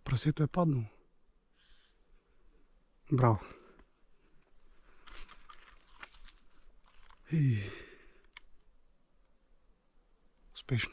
Прасето е паднало. Браво. Успешно.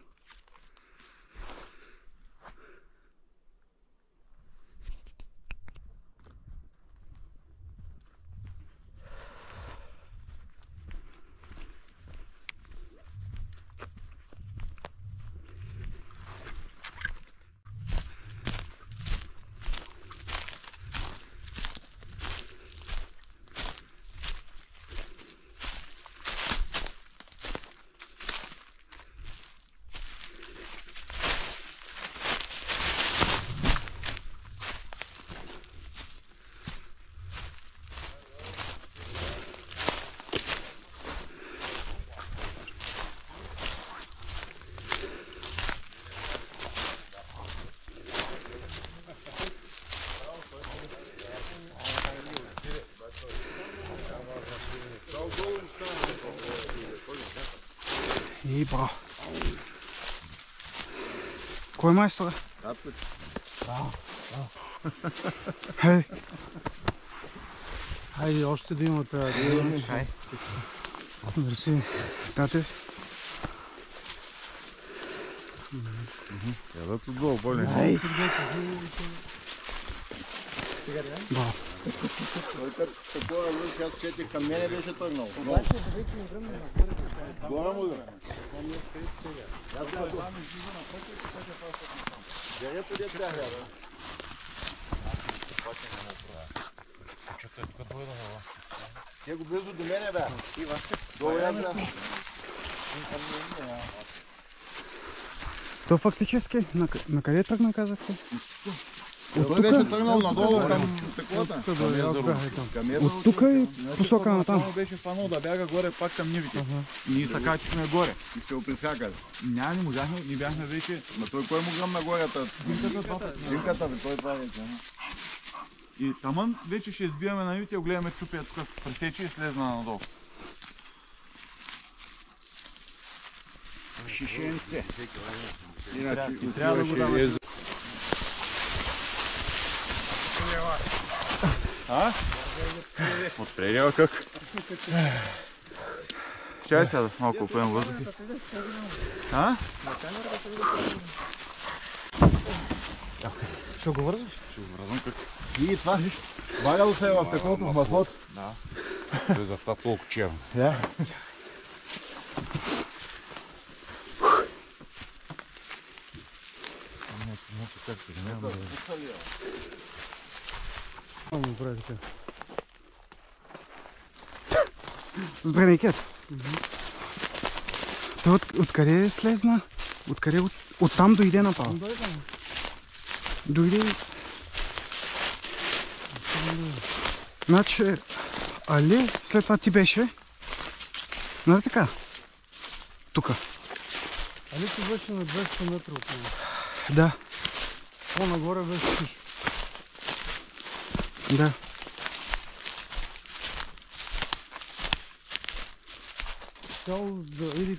И браво. Кой е майстора? Браво. Хайде. Хайде, още да има трябва да имаме. Мерси. Тате. Ела тут долу, более. Браво. Такова лъж, аз четих към мене беше тръгнал. Горе му да. Дерето де трябва да. Те го близо до мене бе. Долу я бе. То фактически, на къде тръгна, казахте? Той беше тръгнал надолу към стеклата. От тук и посока на там. Само беше фанал да бяга горе пак към нивите. Ние се качихме горе. И се оприсякали. Няма, не можахме, ние бяхме вече... Ма той кой му гръмна горята? Димката бе, той това вече. И тамън вече ще избиваме на нивите и го гледаме чупия тук пресече и слезна надолу. Шишенце. Трябва да го даме. А? Отстрелява как? Чай сега малко опоем въздух. А? Ще го вързваш? Ще го връзвам как? И това, валял се в стеклото в маслот. Да. Той за това толкова черно. Да. С бренекет. Той откъде слезна? Откъде? Оттам дойде направо. Дойде. Значи, Али, след това ти беше. Нали така? Тука. Али си беше на 200 метра от него. Да. По-нагоре беше също. Да. Цяло да иди